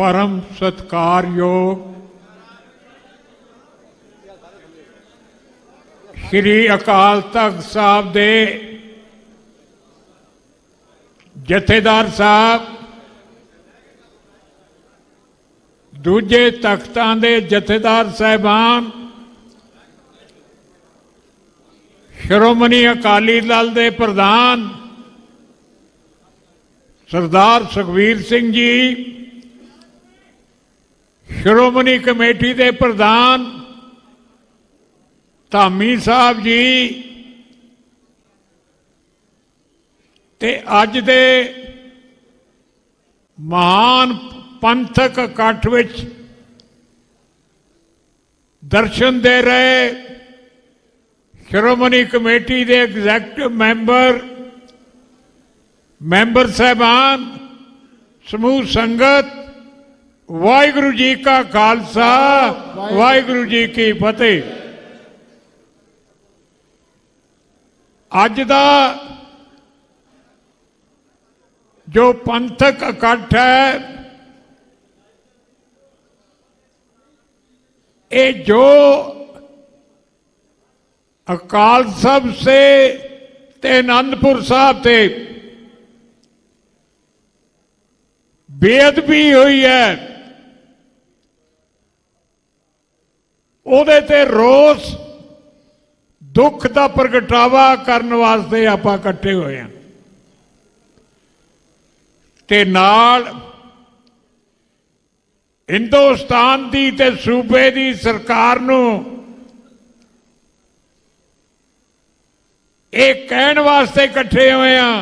परम सत्कारयोग श्री अकाल तख्त साहब दे जथेदार साहब, दूजे तख्तां दे जथेदार साहिबान, श्रोमणी अकाली दल दे प्रधान सरदार सुखबीर सिंह जी, श्रोमणी कमेटी दे प्रधान धामी साहब जी ते अज दे महान पंथक इकट्ठ विच दर्शन दे रहे श्रोमणी कमेटी दे एग्जैक्टिव मैंबर साहबान, समूह संगत, वाहिगुरू जी का खालसा वाहिगुरू जी की फतेह। अज दा जो पंथक इकट्ठ है, ये जो अकाल सभ से ते आनंदपुर साहब से बेअदबी हुई है, ਉਹਦੇ ਤੇ रोस दुख का प्रगटावा करने वास्ते आपां इकट्ठे होए हैं ते नाल हिंदुस्तान की ते सूबे की सरकार नूं ये कहण वास्ते इकट्ठे होए हैं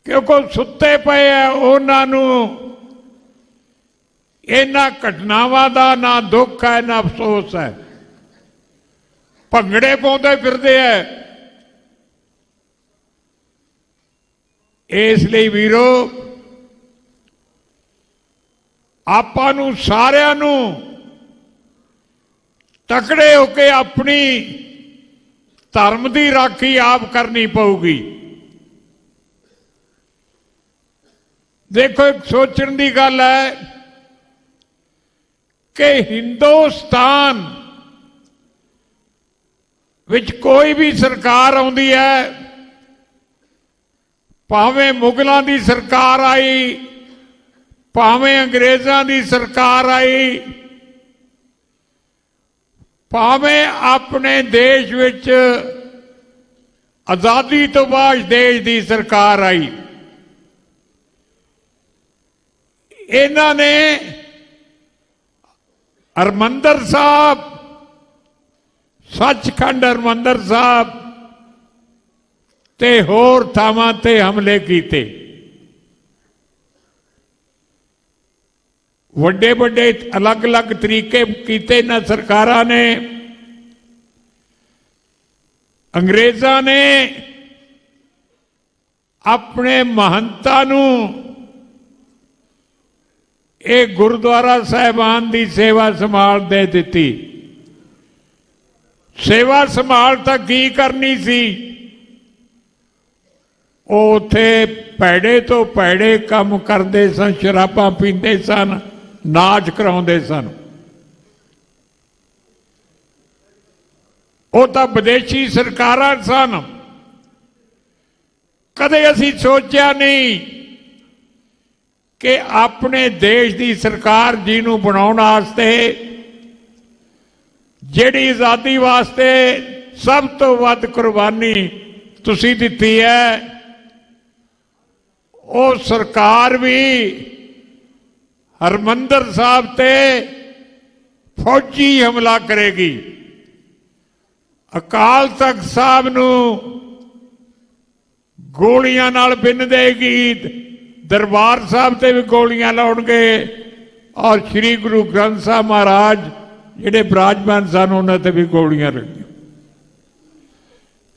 क्योंकि सुते पे है उन्होंने इन्हां घटनावां दा ना दुख है ना अफसोस है, भंगड़े पाउंदे फिरदे है। इसलिए वीरो आपां नूं सारिआं नूं तकड़े होके अपनी धर्म की राखी आप करनी पऊगी। देखो, एक सोचण की गल है कि हिंदुस्तान विच कोई भी सरकार आउंदी है, भावें मुगलों की सरकार आई, भावें अंग्रेज़ों की सरकार आई, भावें अपने देश विच आज़ादी तो बाद देश की सरकार आई, इन्हां ने हरमंदर साहब, सचखंड हरमंदर साहब ते होर थावां ते हमले कीते। वड्डे वड्डे अलग अलग तरीके कीते इन्हां सरकारां ने। अंग्रेज़ां ने अपने महंतां नूं एक गुरुद्वारा साहिबान की सेवा संभाल दे दी। सेवा संभाल तक की करनी सी, उथे भैड़े तो भैड़े काम करते सन, शराबां पींदे सन, नाच कराउंदे सन। वो तो विदेशी सरकारां सन। कदे असीं सोचा नहीं कि अपने देश की सरकार जिन्हों बनाउण वास्ते, जिहड़ी आज़ादी वास्ते सब तो वध कुर्बानी तुसीं दित्ती है, वो सरकार भी हरमंदर साहब ते फौजी हमला करेगी। अकाल तख्त साहब नूं गोलियां नाल बिन देगी, दरबार साहब से भी गोलियां लाउणगे और श्री गुरु ग्रंथ साहब महाराज जिहड़े विराजमान सन उन्हां ते भी गोलियां लगियां।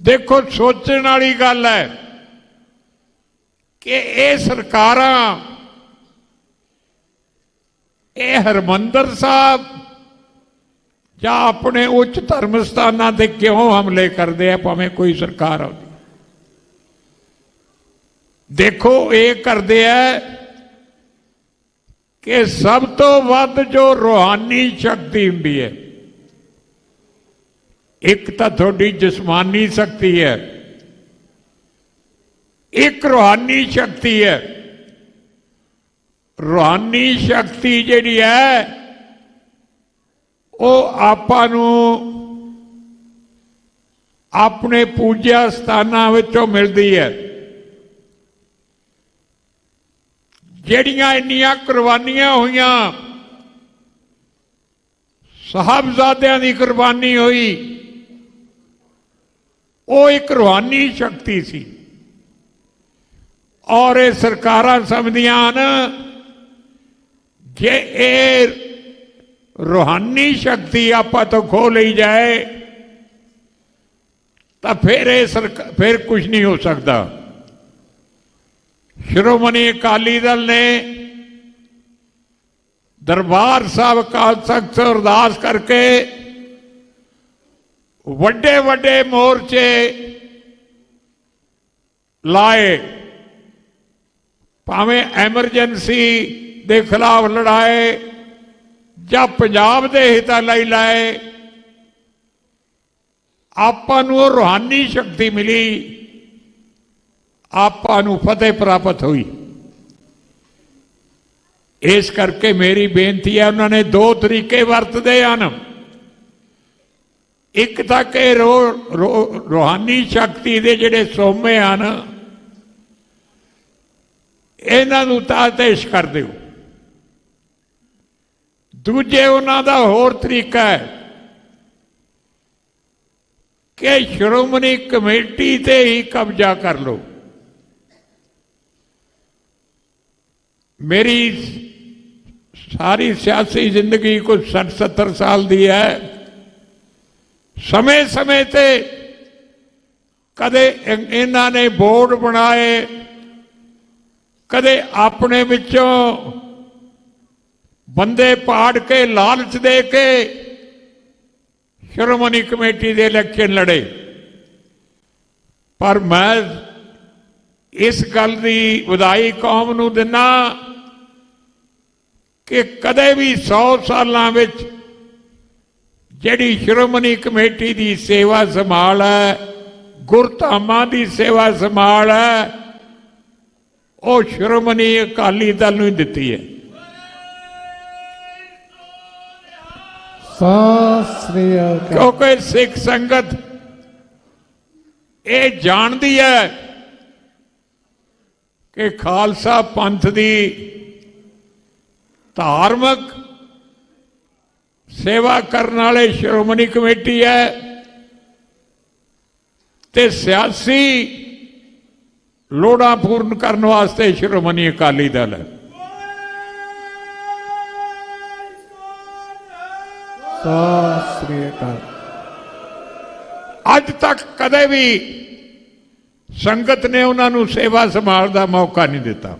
देखो, सोचने वाली गल है कि ये सरकारां, ये हरमंदर साहब या अपने उच्च धर्म स्थानां ते क्यों हमले करते हैं, भावें कोई सरकार आउंदी। देखो, ये करते है कि सब तो वध जो रूहानी शक्ति हुंदी है, एक तो थोड़ी जिस्मानी शक्ति है, एक रूहानी शक्ति है। रूहानी शक्ति जिहड़ी है वो आपां नूं अपने पूजा स्थानां विचों मिलदी है। ਜਿਹੜੀਆਂ ਇੰਨੀਆਂ ਕੁਰਬਾਨੀਆਂ ਹੋਈਆਂ, ਸਾਹਬਜ਼ਾਦਿਆਂ ਦੀ ਕੁਰਬਾਨੀ ਹੋਈ, ਉਹ ਇੱਕ ਰੂਹਾਨੀ ਸ਼ਕਤੀ ਸੀ। ਔਰ ਇਹ ਸਰਕਾਰਾਂ ਸਮਝਦੀਆਂ ਹਨ ਜੇ ਇਹ ਰੂਹਾਨੀ ਸ਼ਕਤੀ ਆਪਾਂ ਤੋਂ ਖੋਹ ਲਈ ਜਾਏ ਤਾਂ ਫਿਰ ਕੁਝ ਨਹੀਂ ਹੋ ਸਕਦਾ। श्रोमणी अकाली दल ने दरबार साहब अकाल तख्त से अरदास करके वड्डे वड्डे मोर्चे लाए, भावें एमरजेंसी के खिलाफ लड़ाए या पंजाब के हितां लई लाए। आपां नूं रूहानी शक्ति मिली, आपां नूं फतेह प्राप्त हुई। इस करके मेरी बेनती है, उन्होंने दो तरीके वरतदे हैं। एक तां कि रूहानी शक्ति दे जिहड़े सोमे हैं इन्हां नूं ताश कर दिओ। दूजे उन्हां दा होर तरीका है कि श्रोमणी कमेटी ते ही कब्जा कर लो। मेरी सारी सियासी जिंदगी कुछ 60-70 साल दी है। समय समय ते कदे इन्हां ने बोर्ड बनाए, कदे अपने विचों बंदे पाड़ के लालच दे के श्रोमणी कमेटी दे इलेक्शन लड़े। पर मैं इस गल की वधाई कौम नूं दिना कि कदे भी 100 सालां विच जिहड़ी श्रोमणी कमेटी की सेवा संभाल है, गुरधामां की सेवा संभाल है, वो श्रोमणी अकाली दल नूं दित्ती है। क्योंकि सिख संगत ये जानती है कि खालसा पंथ की धार्मिक सेवा करने वाले श्रोमणी कमेटी है ते सियासी लोड़ां पूर्ण करने वास्ते श्रोमणी अकाली दल है। अज तक कदे भी संगत ने उन्होंने सेवा संभाल का मौका नहीं दिता।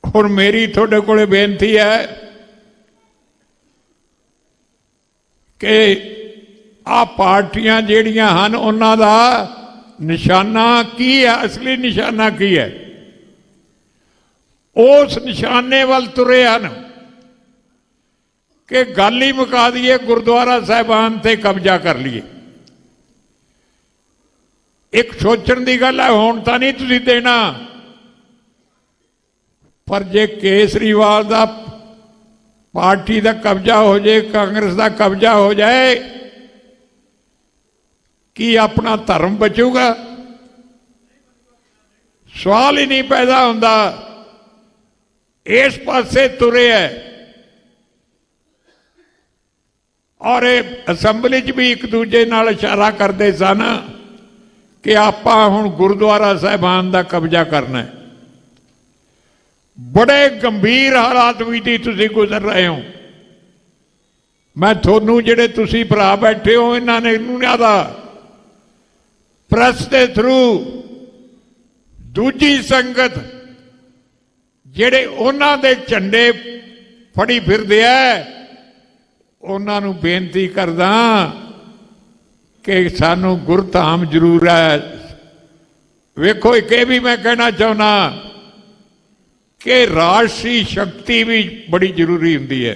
और मेरी थोड़े को बेनती है कि आ पार्टियां जिहड़ियां हन उन्हां दा निशाना की है, असली निशाना की है, उस निशाने वाल तुरे हन कि गल ही मुका दिए गुरुद्वारा साहिबान ते कब्जा कर लिए। एक सोचण की गल है, हुण तां नहीं तुसीं देना, पर जे केसरीवाल का पार्टी का कब्जा हो जाए, कांग्रेस का कब्जा हो जाए, कि अपना धर्म बचूगा? सवाल ही नहीं पैदा होता। इस पासे तुरे है और असैम्बली च भी एक दूजे नाल इशारा करते सन कि आपां हुण गुरुद्वारा साहिबान का कब्जा करना है। बड़े गंभीर हालात भी तुसीं गुजर रहे हो। मैं थोनू जिहड़े तुसीं भरा बैठे हो, इन्हां ने ज़्यादा प्रेस के थ्रू दूजी संगत जिहड़े उन्हां दे झंडे फड़ी फिरदे है, उन्हां नूं बेनती करदा कि सानू गुरधाम जरूर है। वेखो एक भी मैं कहना चाहना कि राष्ट्रीय शक्ति भी बड़ी जरूरी होंदी है।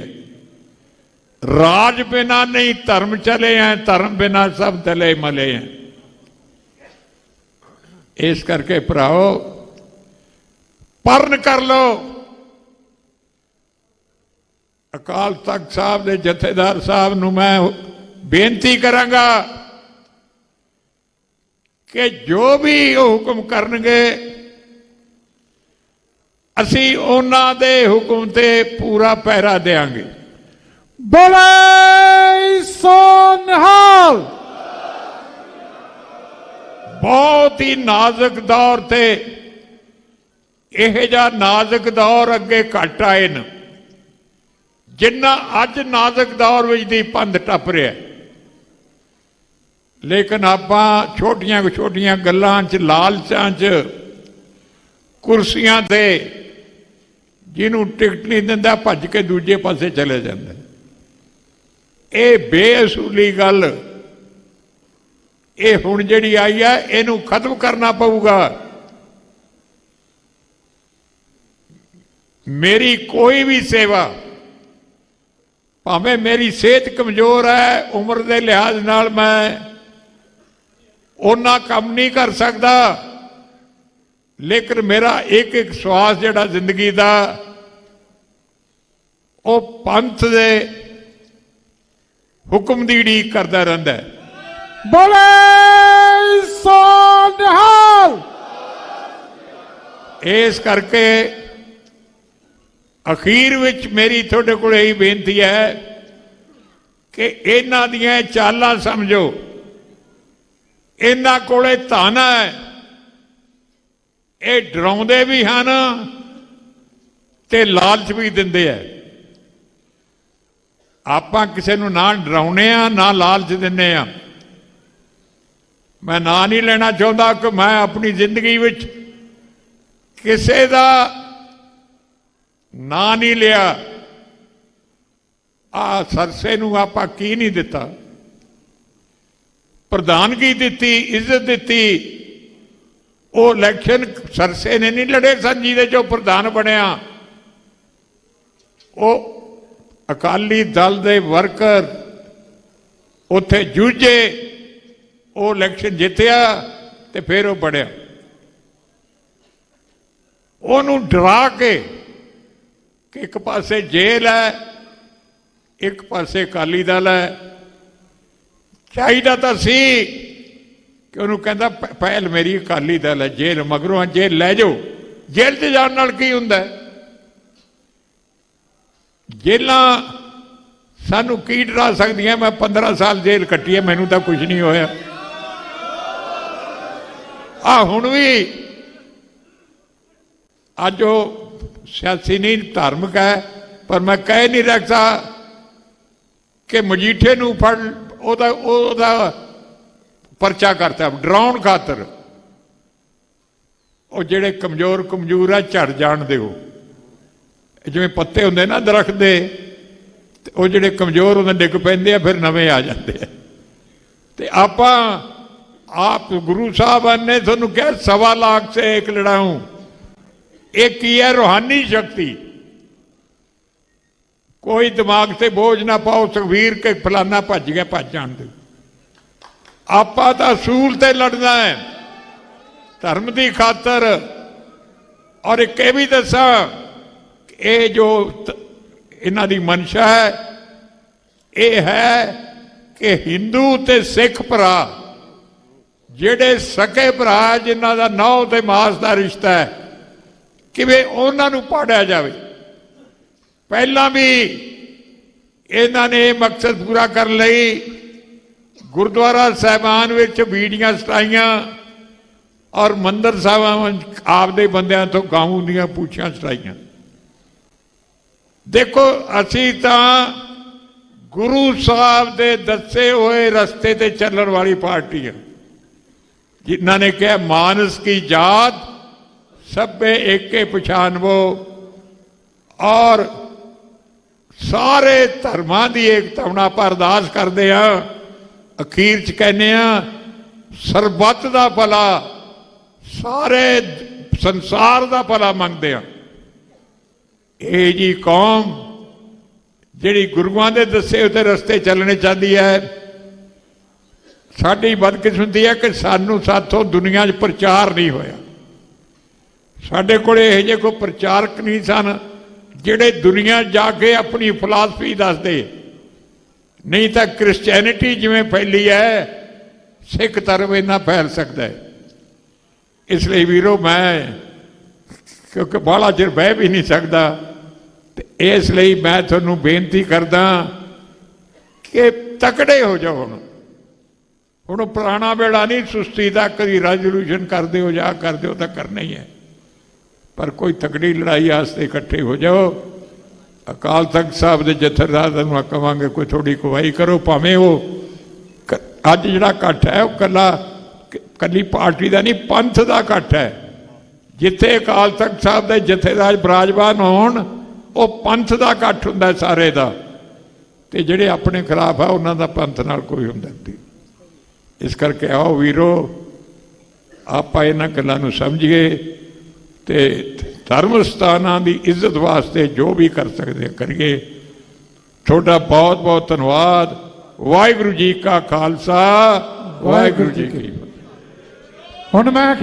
राज बिना नहीं धर्म चले हैं, धर्म बिना सब दले मले हैं। इस करके भराओ परण कर लो। अकाल तख्त साहब के जथेदार साहब नूं मैं बेनती करांगा कि जो भी हुक्म करनगे असी उन्हां दे हुक्म ते पूरा पहरा देंगे। बोले सो निहाल। बहुत ही नाजुक दौर थे, यह जा नाजुक दौर अगे घट आए न जिन्ना अज नाजुक दौर विच दी पंध टप रहा। लेकिन आपां छोटियां छोटियां गल्लां च लालचां च कुर्सियां ते जिन्हों टिकट नहीं दिंदा भज के दूजे पासे चले जांदा। ये बेअसूली गल ये हुण जिहड़ी आई है इहनूं खत्म करना पऊगा। मेरी कोई भी सेवा भावें मेरी सेहत कमजोर है, उम्र के लिहाज नाल मैं उन्ना काम नहीं कर सकता, लेकिन मेरा एक एक श्वास जिहड़ा जिंदगी का वो पंथ दे हुक्म की उड़ीक करता रहिंदा है। बोले सो निहाल। इस करके अखीर विच मेरी थोड़े को यही बेनती है कि इन्हां दियां चालां समझो। इन्हां कोले धन है, ये डराउंदे भी हैं ते लालच भी दिंदे है। आपां किसी नूं ना डराउणे आ ना लालच दिंदे आ। मैं ना नहीं लेना चाहता कि मैं अपनी जिंदगी विच किसी का ना नहीं लिया। आ सरसे नूं आपां की नहीं दिता, प्रधानगी दी, इज्जत दी। वो इलैक्शन सरसे ने नहीं लड़े सन जिहदे चों प्रधान बनिया। वो अकाली दल दे वर्कर उत्थे जूझे, वो इलैक्शन जितया ते फिर वो बढ़िया। उन्होंने डरा के कि एक पासे जेल है, एक पासे अकाली दल है। चाहिए तो सी कि उन्होंने कहता पहल मेरी अकाली दल है, जेल मगरों जेल लै जाओ। जेल च जाने नाल की हुंदा? जेलां सानू की डरा सकदियां? मैं 15 साल जेल कट्टी है, मैनू तो कुछ नहीं होया। हुण भी अज वो सियासी नहीं धार्मिक है, पर मैं कह नहीं रखता कि मजीठे नूं फड़ ओदा परचा करता डराउण खातर। वो जिहड़े कमजोर कमजोर है झड़ जाण दिओ। जिवें पत्ते हुंदे ना दरख्त दे, वो जिहड़े कमजोर हुंदे डिग पैंदे आ, फिर नवें आ जाते हैं। ते आपां आप गुरु साहब ने तुहानूं कहा 1.25 लाख से एक लड़ाऊं। एक ही है रूहानी शक्ति। कोई दिमाग से बोझ ना पाओ सुखबीर के फलाना भज गया, भज जान दो। आपां तां असूल ते लड़ना है, धर्म की खातर। और एक ये भी दसा, ये जो इन्हां दी मंशा है, ये है कि हिंदू ते सिख भरा जिहड़े सके भरा जिन्हां दा नौह ते मास का रिश्ता है, किवें उन्हां नूं पाड़िया जावे। पहला भी इन्हां ने मकसद पूरा कर लई गुरुद्वारा साहिबान विच बीड़ियां सटाइयां और मंदिर साहिबां आपदे बंदियां तो गाऊं दीयां पूछियां सटाइयां। देखो असी तां गुरु साहब दे दसे हुए रस्ते ते चलण वाली पार्टी है, जिन्हां ने कहा मानस की जात सभे एके पछानवो और सारे धर्मां की एकता नाल आपां अरदास करदे आ। अखीर च कहने सरबत का भला, सारे संसार का भला मंगते हैं। ਇਹ ਜੀ ਕੌਮ ਜਿਹੜੀ ਗੁਰੂਆਂ ਦੇ ਦੱਸੇ ਉਤੇ ਰਸਤੇ ਚੱਲਣੇ ਚਾਹੁੰਦੀ ਹੈ। ਸਾਡੀ ਬਦਕਿਸਮਤੀ ਹੈ ਕਿ ਸਾਥੋਂ ਦੁਨੀਆ 'ਚ ਪ੍ਰਚਾਰ ਨਹੀਂ ਹੋਇਆ। ਸਾਡੇ ਕੋਲ ਇਹੋ ਜਿਹੇ ਕੋਈ ਪ੍ਰਚਾਰਕ ਨਹੀਂ ਸਨ ਜਿਹੜੇ ਦੁਨੀਆ ਜਾ ਕੇ ਆਪਣੀ ਫਿਲਾਸਫੀ ਦੱਸਦੇ। ਨਹੀਂ ਤਾਂ ਕ੍ਰਿਸਚੈਨਿਟੀ ਜਿਵੇਂ ਫੈਲੀ ਹੈ, ਸਿੱਖ ਧਰਮ ਇੰਨਾ ਫੈਲ ਸਕਦਾ ਹੈ। ਇਸ ਲਈ ਵੀਰੋ, ਮੈਂ ਕਿਉਂਕਿ ਬਾਹਲਾ ਚਿਰ ਬਹਿ ਵੀ ਨਹੀਂ ਸਕਦਾ, ਤੇ ਇਸ ਲਈ ਮੈਂ ਤੁਹਾਨੂੰ ਬੇਨਤੀ ਕਰਦਾ ਕਿ ਤਕੜੇ ਹੋ ਜਾਓ। ਹੁਣ ਪੁਰਾਣਾ ਵੇਲਾ ਨਹੀਂ ਸੁਸਤੀ ਦਾ, ਕਦੀ ਰੈਜ਼ੋਲੂਸ਼ਨ ਕਰਦੇ ਹੋ ਜਾਂ ਕਰਦੇ ਹੋ ਤਾਂ ਕਰਨਾ ਹੀ ਹੈ, ਪਰ ਕੋਈ ਤਕੜੀ ਲੜਾਈ ਵਾਸਤੇ ਇਕੱਠੇ ਹੋ ਜਾਓ। ਅਕਾਲ ਤਖਤ ਸਾਹਿਬ ਦੇ ਜਥੇਦਾਰ ਨੂੰ ਕਹਾਂਗੇ ਕੋਈ ਥੋੜੀ ਅਗਵਾਈ ਕਰੋ, ਭਾਵੇਂ ਉਹ ਅੱਜ ਜਿਹੜਾ ਇਕੱਠ ਹੈ ਉਹ ਕੱਲੀ ਪਾਰਟੀ ਦਾ ਨਹੀਂ, ਪੰਥ ਦਾ ਇਕੱਠ ਹੈ। ਜਿੱਥੇ ਅਕਾਲ ਤਖਤ ਸਾਹਿਬ ਦੇ ਜਥੇਦਾਰ ਬਿਰਾਜਮਾਨ ਹੋਣ, ਉਹ ਪੰਥ ਦਾ ਇਕੱਠ ਹੁੰਦਾ ਸਾਰੇ ਦਾ, ਤੇ ਜਿਹੜੇ ਆਪਣੇ ਖਿਲਾਫ ਆ ਉਹਨਾਂ ਦਾ ਪੰਥ ਨਾਲ ਕੋਈ ਹੁੰਦਾ ਨਹੀਂ। ਇਸ ਕਰਕੇ ਆਓ ਵੀਰੋ, ਆਪਾਂ ਇਹਨਾਂ ਗੱਲਾਂ ਨੂੰ ਸਮਝੀਏ ਤੇ ਧਰਮ ਸਥਾਨਾਂ ਦੀ ਇੱਜ਼ਤ ਵਾਸਤੇ ਜੋ ਵੀ ਕਰ ਸਕਦੇ ਕਰੀਏ। ਤੁਹਾਡਾ ਬਹੁਤ ਬਹੁਤ ਧੰਨਵਾਦ। ਵਾਹਿਗੁਰੂ ਜੀ ਕਾ ਖਾਲਸਾ, ਵਾਹਿਗੁਰੂ ਜੀ ਕੀ ਫਤਿਹ। ਹੁਣ ਮੈਂ